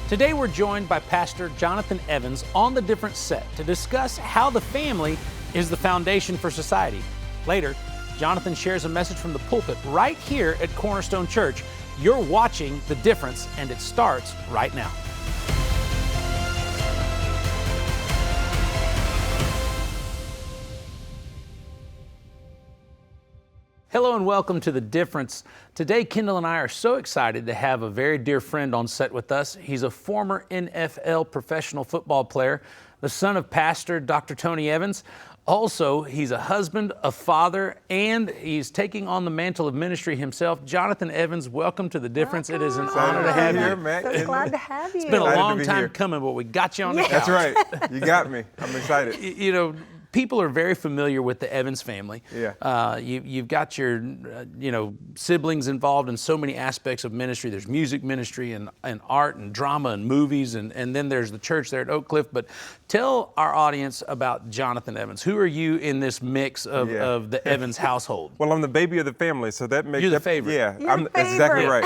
Today we're joined by Pastor Jonathan Evans on The Difference set to discuss how the family is the foundation for society. Later, Jonathan shares a message from the pulpit right here at Cornerstone Church. You're watching The Difference, and it starts right now. Hello and welcome to The Difference. Today, Kendal and I are so excited to have a very dear friend on set with us. He's a former NFL professional football player, the son of Pastor Dr. Tony Evans. Also, he's a husband, a father, and he's taking on the mantle of ministry himself. Jonathan Evans, welcome to The Difference. Welcome. It is an honor to have you. Matt. So glad to have you. It's been a long time coming, but we got you on the couch. That's right. You got me. I'm excited. You know, people are very familiar with the Evans family. Yeah. You've got your, siblings involved in so many aspects of ministry. There's music ministry and art and drama and movies, and then there's the church there at Oak Cliff. But tell our audience about Jonathan Evans. Who are you in this mix of the Evans household? Well, I'm the baby of the family, so that makes... You're the favorite. Yeah, that's exactly right.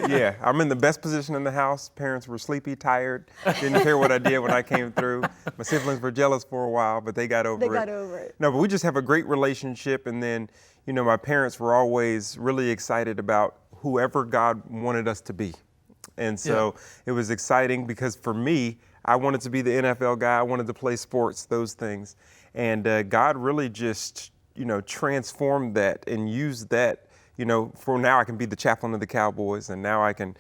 Yeah, I'm in the best position in the house. Parents were sleepy, tired, didn't care what I did when I came through. My siblings were jealous for a while, but they got over it. No, but we just have a great relationship. And then, my parents were always really excited about whoever God wanted us to be. And so it was exciting because for me, I wanted to be the NFL guy. I wanted to play sports, those things. And God really just, transformed that and used that. For now I can be the chaplain of the Cowboys, and now I can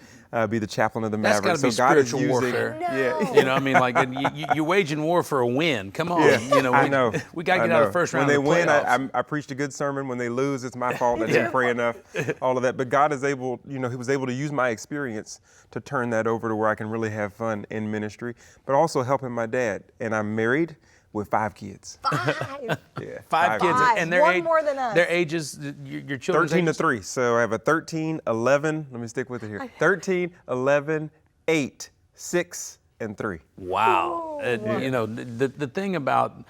be the chaplain of the Mavericks. That's got to be spiritual warfare. Yeah. You're waging war for a win. Come on. Yeah. I know. We got to get out of the first round. When of they the win, I preached a good sermon. When they lose, it's my fault. I didn't pray enough. All of that. But God is able, He was able to use my experience to turn that over to where I can really have fun in ministry, but also helping my dad. And I'm married with 5 kids. 5? Yeah. 5 kids. And one more than us. Their ages, your children's 13 ages? to 3. So I have a 13, 11, let me stick with it here. 13, 11, 8, 6, and 3. Wow. The thing about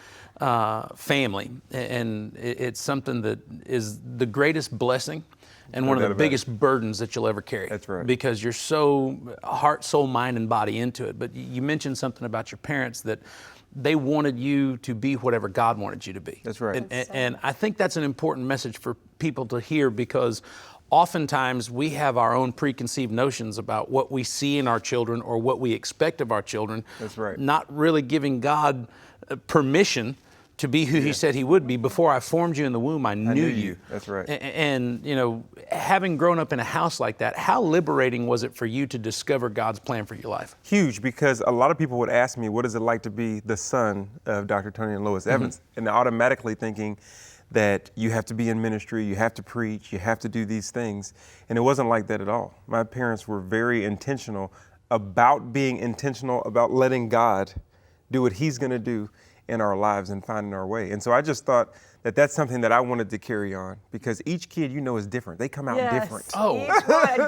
family, and it's something that is the greatest blessing and one of the biggest burdens that you'll ever carry. That's right. Because you're so heart, soul, mind, and body into it. But you mentioned something about your parents that they wanted you to be whatever God wanted you to be. That's right. And I think that's an important message for people to hear, because oftentimes we have our own preconceived notions about what we see in our children or what we expect of our children. That's right. Not really giving God permission to be who He said He would be. Before I formed you in the womb, I knew you. That's right. And having grown up in a house like that, how liberating was it for you to discover God's plan for your life? Huge, because a lot of people would ask me, what is it like to be the son of Dr. Tony and Lois Evans? And they're automatically thinking that you have to be in ministry, you have to preach, you have to do these things. And it wasn't like that at all. My parents were very intentional about being intentional about letting God do what He's going to do in our lives and finding our way. And so I just thought that that's something that I wanted to carry on, because each kid, is different. They come out different. Oh,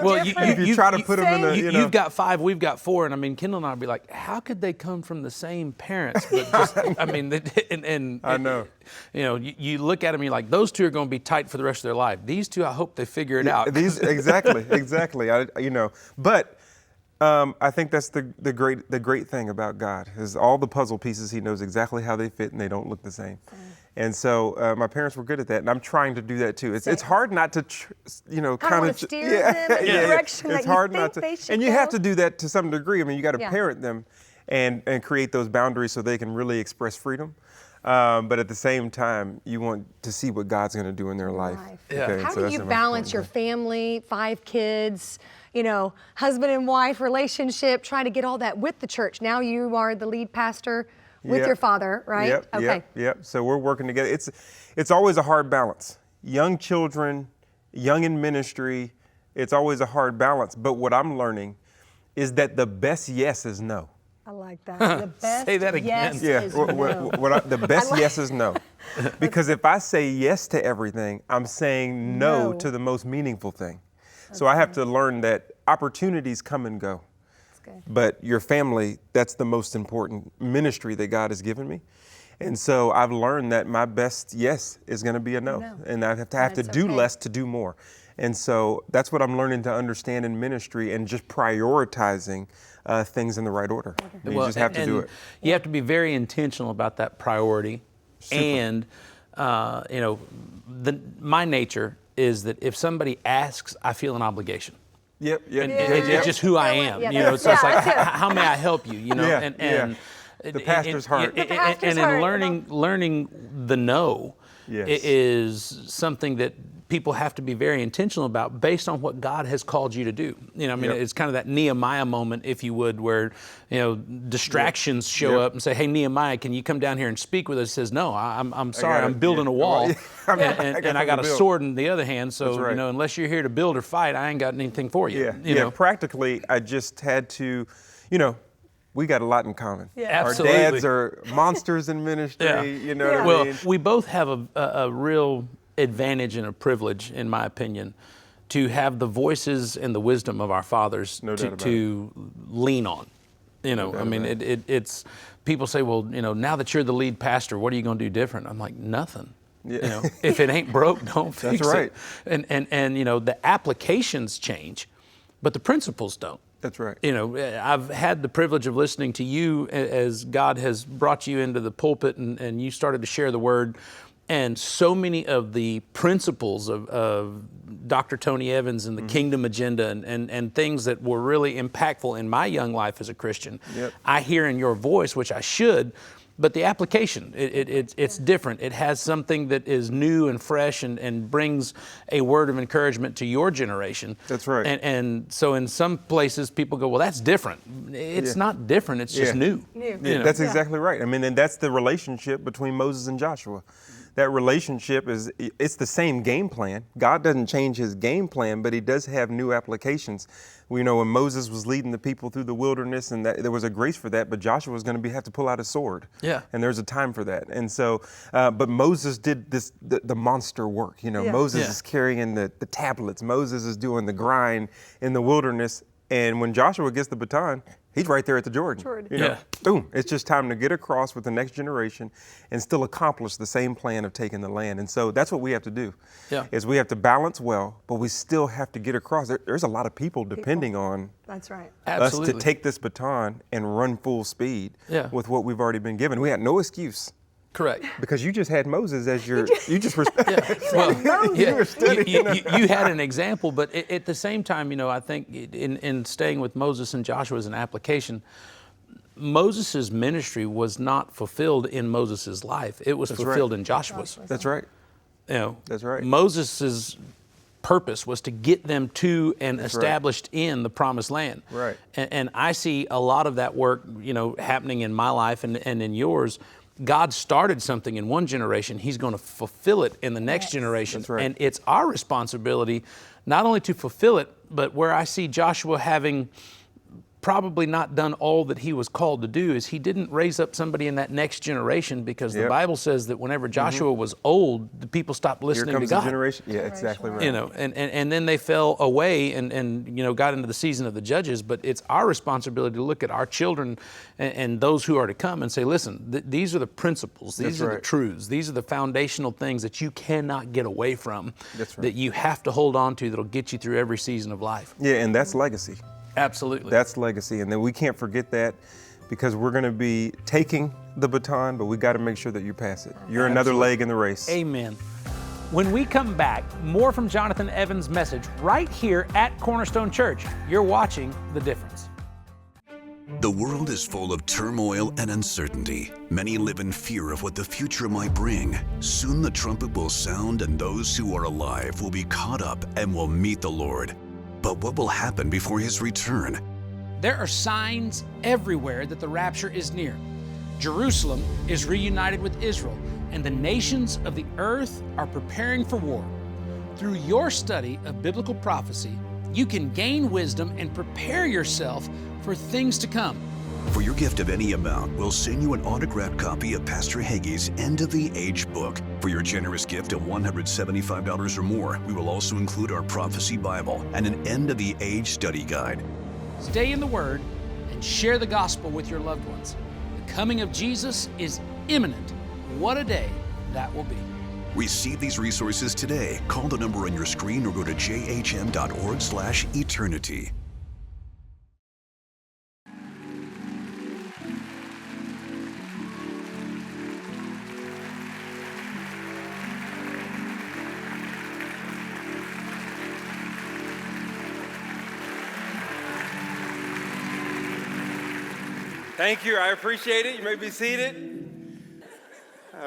well, you try to put them in the, You've got 5, we've got 4, and I mean, Kendal and I would be like, how could they come from the same parents? But just, I mean, I know. You look at them, you're like, those 2 are going to be tight for the rest of their life. These 2, I hope they figure it out. Exactly. But I think that's the great thing about God is all the puzzle pieces. He knows exactly how they fit, and they don't look the same. And so my parents were good at that, and I'm trying to do that too. It's hard not to, kind of steer them in the direction that you think they should and you go. have to do that to some degree. I mean, you got to parent them and create those boundaries so they can really express freedom. But at the same time, you want to see what God's going to do in their life. Yeah. How do you balance your family, 5 kids, husband and wife relationship, trying to get all that with the church? Now you are the lead pastor with your father, right? Yep. So we're working together. It's always a hard balance. Young children, young in ministry, it's always a hard balance. But what I'm learning is that the best yes is no. I like that. The best Say that again. yes is no. The best yes is no. Because if I say yes to everything, I'm saying no to the most meaningful thing. So I have to learn that opportunities come and go. But your family, that's the most important ministry that God has given me. And so I've learned that my best yes is going to be a no. And I have to do less to do more. And so that's what I'm learning to understand in ministry, and just prioritizing things in the right order. You just have to do it. You have to be very intentional about that priority. Super. And, my nature is that if somebody asks, I feel an obligation. Yep. It's just who I am. So it's like, how may I help you? The pastor's heart. And in learning the no is something that people have to be very intentional about based on what God has called you to do. It's kind of that Nehemiah moment, if you would, where, distractions show up and say, hey, Nehemiah, can you come down here and speak with us? He says, no, I'm sorry, I'm building a wall. And I got a sword in the other hand. So, unless you're here to build or fight, I ain't got anything for you. Practically, I just had to, we got a lot in common. Absolutely. Our dads are monsters in ministry, you know what I mean? We both have a real advantage and a privilege, in my opinion, to have the voices and the wisdom of our fathers to lean on. It's people say, well, now that you're the lead pastor, what are you going to do different? I'm like, nothing. If it ain't broke, don't fix it. And the applications change, but the principles don't. That's right. I've had the privilege of listening to you as God has brought you into the pulpit and you started to share the word. And so many of the principles of Dr. Tony Evans and the Kingdom Agenda and things that were really impactful in my young life as a Christian, I hear in your voice, which I should, but the application, it's different. It has something that is new and fresh and brings a word of encouragement to your generation. That's right. And so in some places people go, well, that's different. It's not different, it's just new. That's exactly right. And that's the relationship between Moses and Joshua. That relationship it's the same game plan. God doesn't change his game plan, but he does have new applications. When Moses was leading the people through the wilderness, and there was a grace for that, but Joshua was going to have to pull out a sword. And there's a time for that. And so, but Moses did the monster work. Moses is carrying the tablets. Moses is doing the grind in the wilderness. And when Joshua gets the baton, he's right there at the Jordan. Boom. It's just time to get across with the next generation and still accomplish the same plan of taking the land. And so that's what we have to do. Is we have to balance well, but we still have to get across. There's a lot of people depending on us to take this baton and run full speed with what we've already been given. We had no excuse. Correct. Because you just had Moses as your, you just were, you had an example, but at the same time, I think in staying with Moses and Joshua as an application, Moses' ministry was not fulfilled in Moses' life. It was fulfilled in Joshua's. That's right. That's right. Moses' purpose was to get them to and established in the promised land. Right. And I see a lot of that work, happening in my life and in yours. God started something in one generation, he's going to fulfill it in the next generation. That's right. And it's our responsibility not only to fulfill it, but where I see Joshua having probably not done all that he was called to do is he didn't raise up somebody in that next generation because the Bible says that whenever Joshua was old, the people stopped listening to God. Here comes the generation. Yeah, exactly right. And then they fell away and got into the season of the judges, but it's our responsibility to look at our children and those who are to come and say, listen, these are the principles, these are the truths, these are the foundational things that you cannot get away from, that you have to hold on to that'll get you through every season of life. Yeah, and that's legacy. Absolutely. That's legacy. And then we can't forget that because we're going to be taking the baton, but we got to make sure that you pass it. You're another leg in the race. Amen. When we come back, more from Jonathan Evans' message right here at Cornerstone Church. You're watching The Difference. The world is full of turmoil and uncertainty. Many live in fear of what the future might bring. Soon the trumpet will sound and those who are alive will be caught up and will meet the Lord. But what will happen before his return? There are signs everywhere that the rapture is near. Jerusalem is reunited with Israel, and the nations of the earth are preparing for war. Through your study of biblical prophecy, you can gain wisdom and prepare yourself for things to come. For your gift of any amount, we'll send you an autographed copy of Pastor Hagee's End of the Age book. For your generous gift of $175 or more, we will also include our Prophecy Bible and an End of the Age study guide. Stay in the Word and share the gospel with your loved ones. The coming of Jesus is imminent. What a day that will be. Receive these resources today. Call the number on your screen or go to jhm.org/eternity. Thank you. I appreciate it. You may be seated.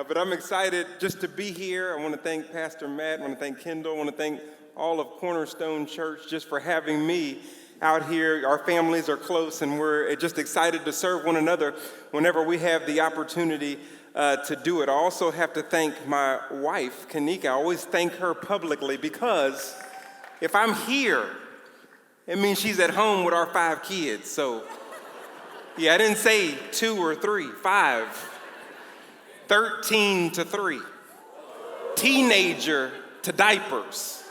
But I'm excited just to be here. I want to thank Pastor Matt. I want to thank Kendal. I want to thank all of Cornerstone Church just for having me out here. Our families are close, and we're just excited to serve one another whenever we have the opportunity to do it. I also have to thank my wife, Kanika. I always thank her publicly because if I'm here, it means she's at home with our 5 kids. So, yeah, I didn't say 2 or 3, 5. 13 to 3. Teenager to diapers.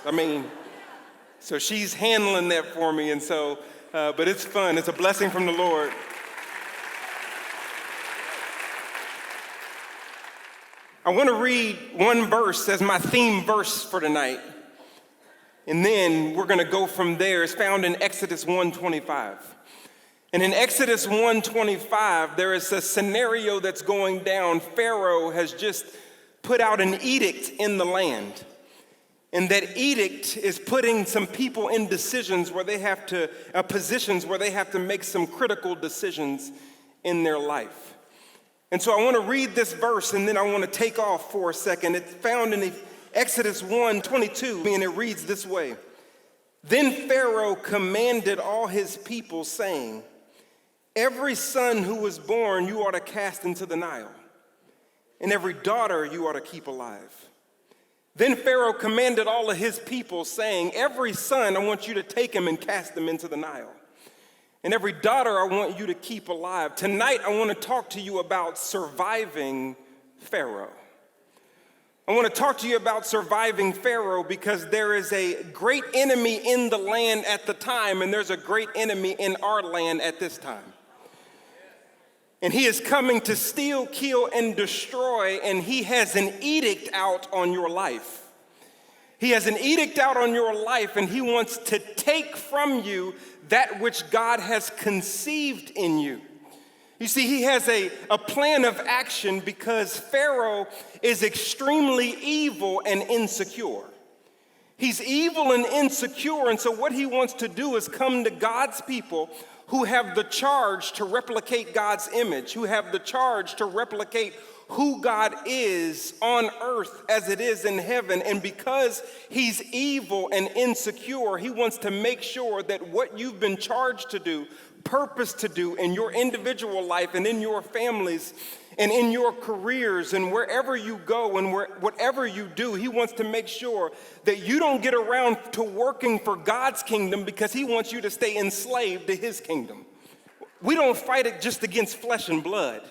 So she's handling that for me, and so, but it's fun. It's a blessing from the Lord. I want to read one verse as my theme verse for tonight, and then we're going to go from there. It's found in Exodus 1:25. And in Exodus 1:25, there is a scenario that's going down. Pharaoh has just put out an edict in the land. And that edict is putting some people in positions where they have to make some critical decisions in their life. And so I want to read this verse, and then I want to take off for a second. It's found in Exodus 1:22, and it reads this way. Then Pharaoh commanded all his people, saying, every son who was born you ought to cast into the Nile, and every daughter you ought to keep alive. Then Pharaoh commanded all of his people, saying, every son, I want you to take him and cast him into the Nile, and every daughter I want you to keep alive. Tonight I want to talk to you about surviving Pharaoh. I want to talk to you about surviving Pharaoh because there is a great enemy in the land at the time, and there's a great enemy in our land at this time. And he is coming to steal, kill, and destroy, and he has an edict out on your life. He has an edict out on your life, and he wants to take from you that which God has conceived in you. You see, he has a plan of action because Pharaoh is extremely evil and insecure. He's evil and insecure, and so what he wants to do is come to God's people who have the charge to replicate God's image, who have the charge to replicate who God is on earth as it is in heaven. And because he's evil and insecure, he wants to make sure that what you've been charged to do, purpose to do in your individual life and in your families and in your careers and wherever you go and whatever you do, he wants to make sure that you don't get around to working for God's kingdom because he wants you to stay enslaved to his kingdom. We don't fight it just against flesh and blood.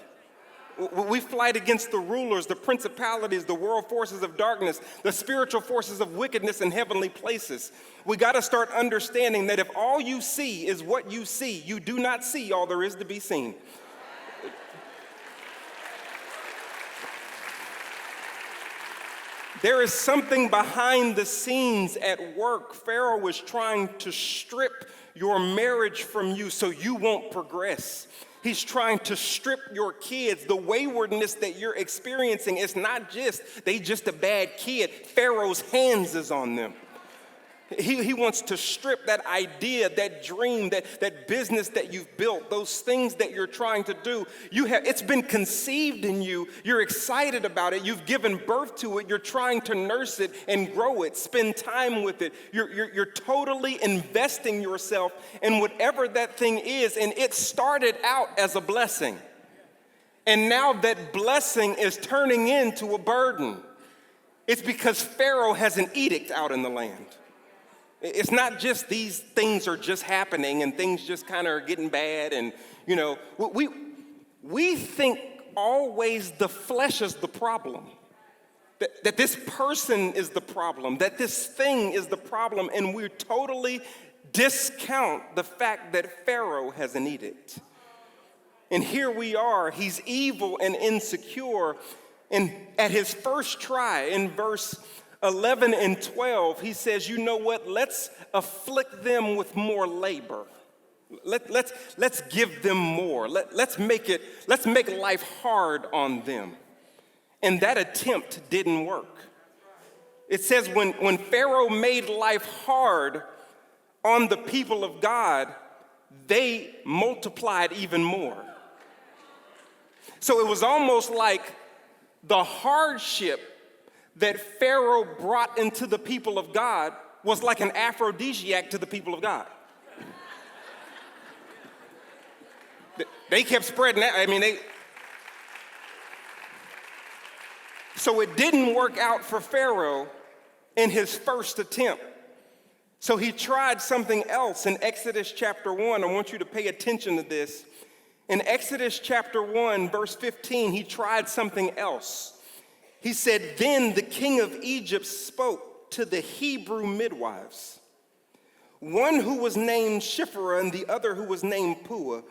We fight against the rulers, the principalities, the world forces of darkness, the spiritual forces of wickedness in heavenly places. We got to start understanding that if all you see is what you see, you do not see all there is to be seen. There is something behind the scenes at work. Pharaoh was trying to strip your marriage from you so you won't progress. He's trying to strip your kids. The waywardness that you're experiencing is not they just a bad kid. Pharaoh's hands is on them. He wants to strip that idea, that dream, that business that you've built, those things that you're trying to do. It's been conceived in you. You're excited about it. You've given birth to it. You're trying to nurse it and grow it, spend time with it. You're totally investing yourself in whatever that thing is, and it started out as a blessing. And now that blessing is turning into a burden. It's because Pharaoh has an edict out in the land. It's not just these things are just happening and things just kind of are getting bad. And, we think always the flesh is the problem, that this person is the problem, that this thing is the problem. And we totally discount the fact that Pharaoh has an edict. And here we are, he's evil and insecure. And at his first try in verse 11 and 12, he says, you know what? Let's afflict them with more labor. Let's give them more. Let's make life hard on them. And that attempt didn't work. It says when Pharaoh made life hard on the people of God, they multiplied even more. So it was almost like the hardship that Pharaoh brought into the people of God was like an aphrodisiac to the people of God. They kept spreading that. So it didn't work out for Pharaoh in his first attempt. So he tried something else in Exodus chapter 1. I want you to pay attention to this. In Exodus chapter 1, verse 15, he tried something else. He said, "Then the king of Egypt spoke to the Hebrew midwives, one who was named Shiphrah and the other who was named Puah.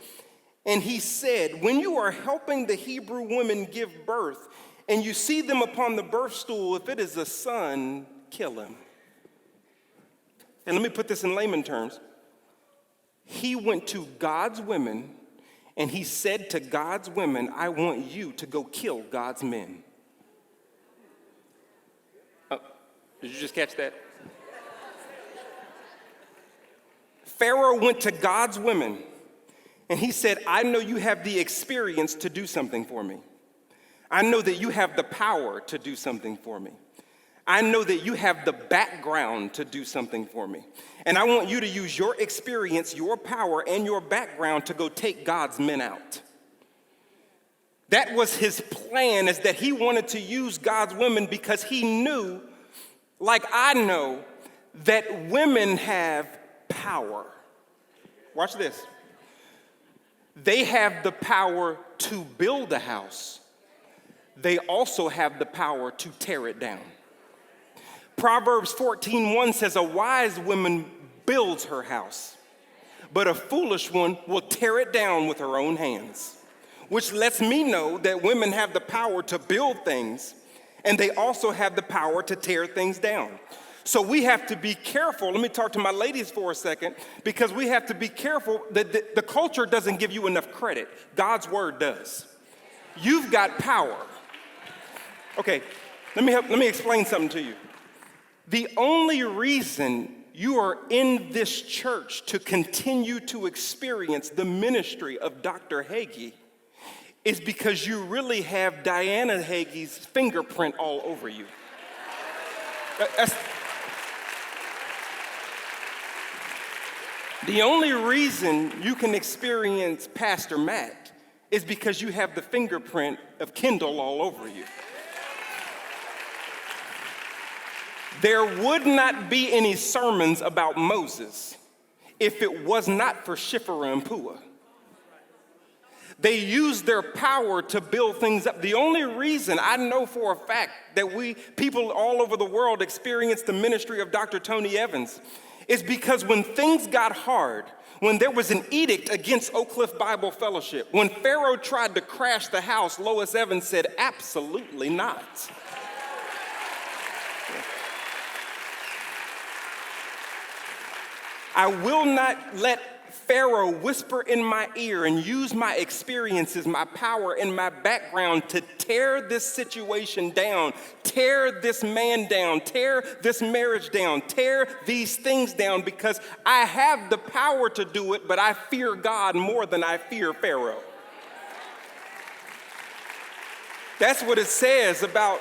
And he said, when you are helping the Hebrew women give birth, and you see them upon the birth stool, if it is a son, kill him." And let me put this in layman terms. He went to God's women and he said to God's women, "I want you to go kill God's men." Oh, did you just catch that? Pharaoh went to God's women and he said, "I know you have the experience to do something for me. I know that you have the power to do something for me. I know that you have the background to do something for me. And I want you to use your experience, your power, and your background to go take God's men out." That was his plan, is that he wanted to use God's women because he knew, like I know, that women have power. Watch this. They have the power to build a house. They also have the power to tear it down. Proverbs 14:1 says, "A wise woman builds her house, but a foolish one will tear it down with her own hands," which lets me know that women have the power to build things, and they also have the power to tear things down. So we have to be careful. Let me talk to my ladies for a second, because we have to be careful that the culture doesn't give you enough credit. God's word does. You've got power. Okay, let me explain something to you. The only reason you are in this church to continue to experience the ministry of Dr. Hagee is because you really have Diana Hagee's fingerprint all over you. The only reason you can experience Pastor Matt is because you have the fingerprint of Kendal all over you. There would not be any sermons about Moses if it was not for Shiphrah and Puah. They used their power to build things up. The only reason I know for a fact that people all over the world experience the ministry of Dr. Tony Evans is because when things got hard, when there was an edict against Oak Cliff Bible Fellowship, when Pharaoh tried to crash the house, Lois Evans said, "Absolutely not." I will not let Pharaoh whisper in my ear and use my experiences, my power, and my background to tear this situation down, tear this man down, tear this marriage down, tear these things down, because I have the power to do it, but I fear God more than I fear Pharaoh. That's what it says about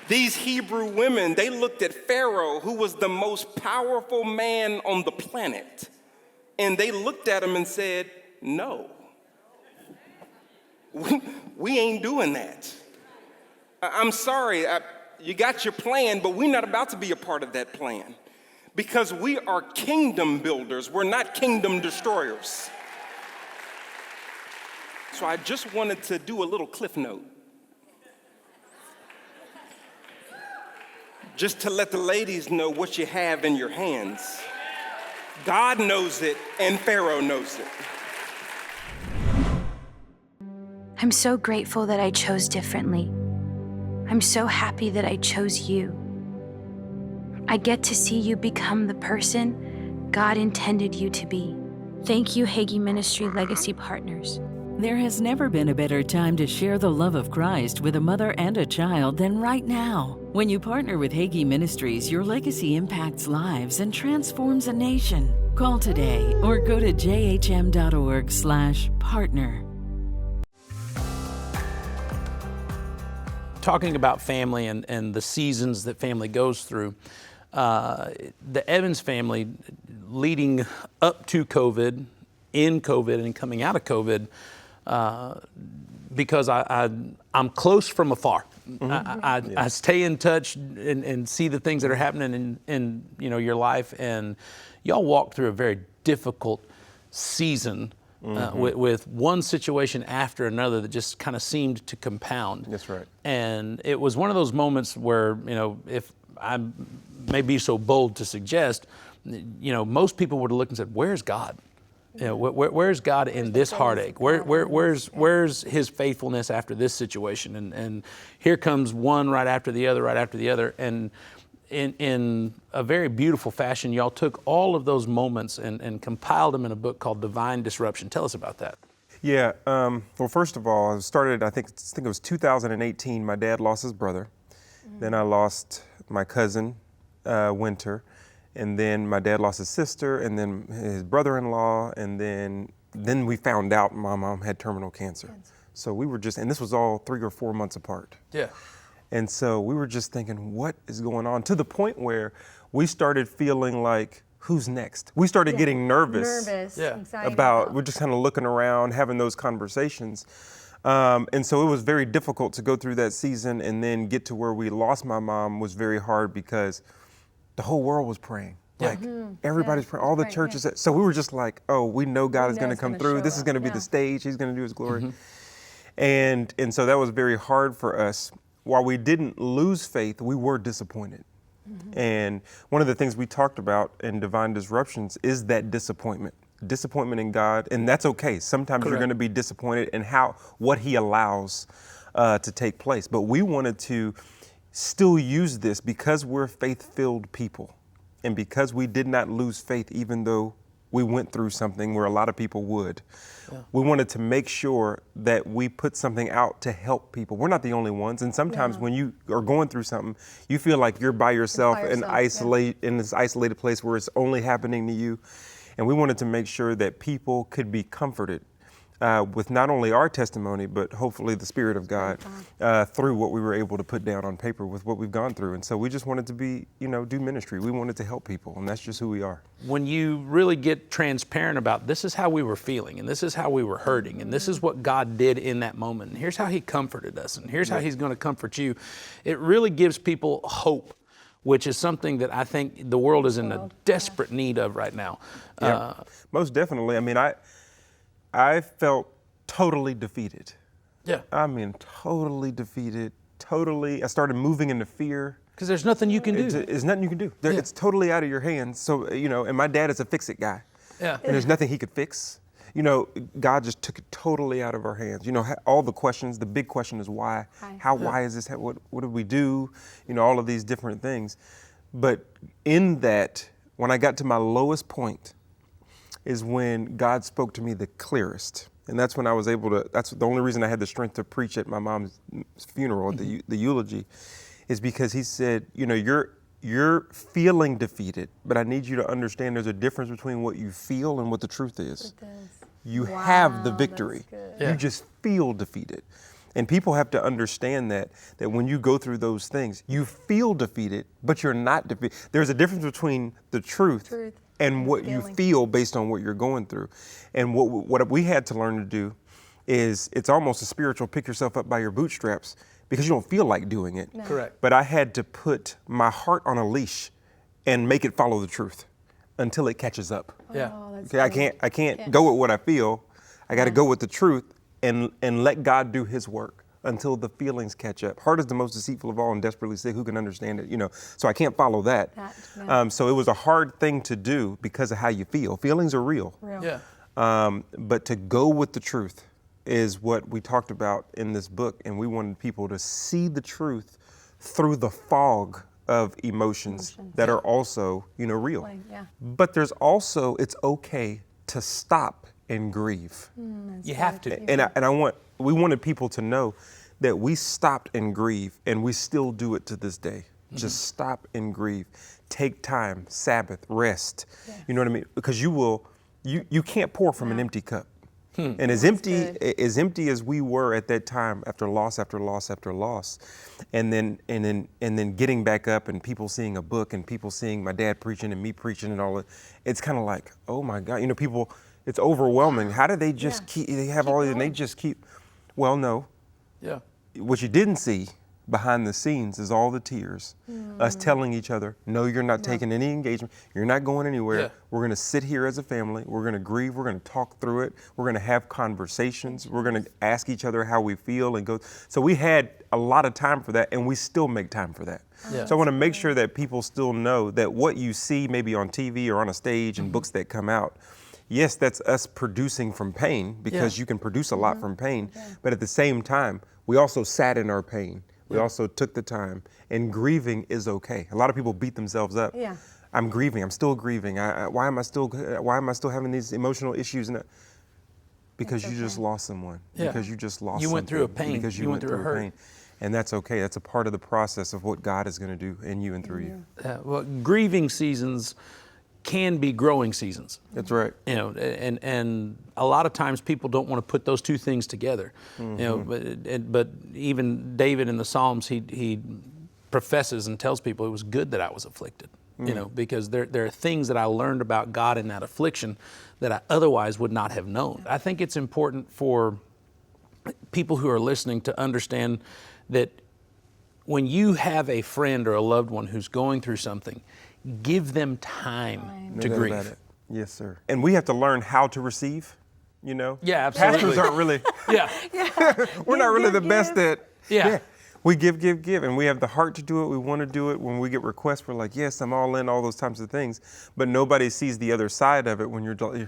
these Hebrew women. They looked at Pharaoh, who was the most powerful man on the planet, and they looked at him and said, "No, we ain't doing that. I'm sorry, you got your plan, but we're not about to be a part of that plan, because we are kingdom builders. We're not kingdom destroyers." So I just wanted to do a little cliff note, just to let the ladies know what you have in your hands. God knows it, and Pharaoh knows it. I'm so grateful that I chose differently. I'm so happy that I chose you. I get to see you become the person God intended you to be. Thank you, Hagee Ministry Legacy Partners. There has never been a better time to share the love of Christ with a mother and a child than right now. When you partner with Hagee Ministries, your legacy impacts lives and transforms a nation. Call today or go to jhm.org/partner. talking about family and the seasons that family goes through, the Evans family leading up to COVID, in COVID, and coming out of COVID, because I'm close from afar. I stay in touch and see the things that are happening in your life, and y'all walk through a very difficult season with one situation after another that just kind of seemed to compound. That's right. And it was one of those moments where, if I may be so bold to suggest, most people would have looked and said, "Where's God? Where's God in this heartache? Where's His faithfulness after this situation?" And here comes one right after the other, and in a very beautiful fashion, y'all took all of those moments and compiled them in a book called Divine Disruption. Tell us about that. Yeah. Well, first of all, I started. I think it was 2018. My dad lost his brother. Then I lost my cousin, Winter. And then my dad lost his sister, and then his brother-in-law, and then we found out my mom had terminal cancer. So we were and this was all 3 or 4 months apart. Yeah. And so we were just thinking, what is going on? To the point where we started feeling like, who's next? We started getting nervous. Anxiety We're just kind of looking around, having those conversations. And so it was very difficult to go through that season and then get to where we lost my mom was very hard because the whole world was praying. Like everybody's praying, all the churches. So we were just like, oh, we know God is going to come through. This is going to be the stage. He's going to do His glory. And so that was very hard for us. While we didn't lose faith, we were disappointed. And one of the things we talked about in Divine Disruptions is that disappointment in God. And that's okay. Sometimes you're going to be disappointed in what He allows to take place. But we wanted to still use this because we're faith-filled people and because we did not lose faith even though we went through something where a lot of people would. We wanted to make sure that we put something out to help people. We're not the only ones, and sometimes when you are going through something, you feel like you're by yourself, in this isolated place where it's only happening to you. And we wanted to make sure that people could be comforted with not only our testimony, but hopefully the Spirit of God through what we were able to put down on paper with what we've gone through. And so we just wanted to do ministry. We wanted to help people, and that's just who we are. When you really get transparent about this is how we were feeling, and this is how we were hurting, and this is what God did in that moment, and here's how He comforted us, and here's how He's going to comfort you, it really gives people hope, which is something that I think the world is in a desperate need of right now. Most definitely. I mean, I felt totally defeated. Yeah. I mean, totally defeated. I started moving into fear. Because there's nothing you can do. There's nothing you can do. It's totally out of your hands. So, and my dad is a fix-it guy. Yeah. And there's nothing he could fix. God just took it totally out of our hands. All the questions, the big question is why? Why is this? What do we do? All of these different things. But in that, when I got to my lowest point, is when God spoke to me the clearest. And that's when I was that's the only reason I had the strength to preach at my mom's funeral, the eulogy, is because He said, you're feeling defeated, but I need you to understand there's a difference between what you feel and what the truth is. You have the victory. You just feel defeated. And people have to understand that when you go through those things, you feel defeated, but you're not defeated. There's a difference between the truth and what you feel based on what you're going through. And what we had to learn to do is it's almost a spiritual pick yourself up by your bootstraps because you don't feel like doing it. No. Correct. But I had to put my heart on a leash and make it follow the truth until it catches up. Yeah. Okay, I can't go with what I feel. I got to go with the truth and let God do His work until the feelings catch up. Heart is the most deceitful of all and desperately sick. Who can understand it? So I can't follow that. So it was a hard thing to do because of how you feel. Feelings are real. Yeah. But to go with the truth is what we talked about in this book. And we wanted people to see the truth through the fog of emotions that are also, real. But there's also, it's okay to stop and grieve. You have to. And we wanted people to know that we stopped and grieve, and we still do it to this day. Just stop and grieve. Take time, Sabbath, rest. You know what I mean? Because you can't pour from an empty cup. And as empty as we were at that time, after loss after loss after loss, and then getting back up and people seeing a book and people seeing my dad preaching and me preaching and all that, it's kind of like, oh my God, people, it's overwhelming. How do they just they have all these and they just keep, well, no. Yeah. What you didn't see behind the scenes is all the tears, us telling each other, no, you're not taking any engagement, you're not going anywhere. Yeah. We're gonna sit here as a family, we're gonna grieve, we're gonna talk through it, we're gonna have conversations, we're gonna ask each other how we feel and go. So we had a lot of time for that, and we still make time for that. Yeah. So I wanna make sure that people still know that what you see maybe on TV or on a stage and books that come out, yes, that's us producing from pain, because you can produce a lot from pain, but at the same time, we also sat in our pain. We also took the time, and grieving is okay. A lot of people beat themselves up. Yeah. I'm grieving. I'm still grieving. Why am I still having these emotional issues? Because you just lost someone. Yeah. Because you just lost. You went through a something. pain. Because you went through a hurt. Pain, and that's okay. That's a part of the process of what God is going to do in you and through you. Well, grieving seasons can be growing seasons. That's right. And a lot of times people don't want to put those two things together. But even David in the Psalms, he professes and tells people it was good that I was afflicted. Because there are things that I learned about God in that affliction that I otherwise would not have known. I think it's important for people who are listening to understand that when you have a friend or a loved one who's going through something, give them time to grieve. Yes, sir. And we have to learn how to receive, Yeah, absolutely. Pastors aren't really, we're not really the best at, we give, and we have the heart to do it. We want to do it. When we get requests, we're like, yes, I'm all in, all those types of things. But nobody sees the other side of it when you know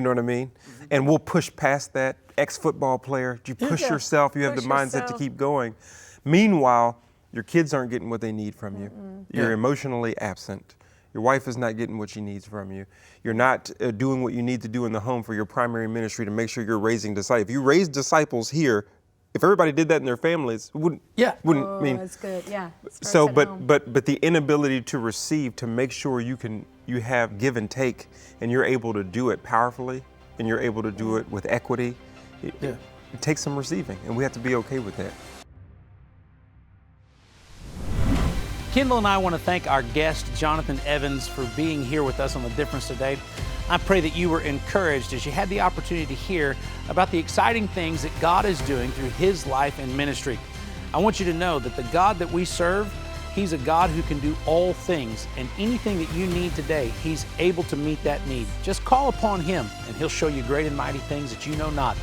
what I mean? And we'll push past that. Ex-football player, you push yourself, you have the mindset to keep going. Meanwhile, your kids aren't getting what they need from you. You're emotionally absent. Your wife is not getting what she needs from you. You're not doing what you need to do in the home for your primary ministry to make sure you're raising disciples. If you raise disciples here, if everybody did that in their families, it wouldn't mean. That's good. Yeah. So, but the inability to receive, to make sure you have give and take, and you're able to do it powerfully, and you're able to do it with equity. It takes some receiving, and we have to be okay with that. Kendal and I want to thank our guest, Jonathan Evans, for being here with us on The Difference today. I pray that you were encouraged as you had the opportunity to hear about the exciting things that God is doing through His life and ministry. I want you to know that the God that we serve, He's a God who can do all things, and anything that you need today, He's able to meet that need. Just call upon Him, and He'll show you great and mighty things that you know not.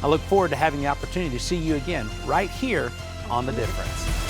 I look forward to having the opportunity to see you again right here on The Difference.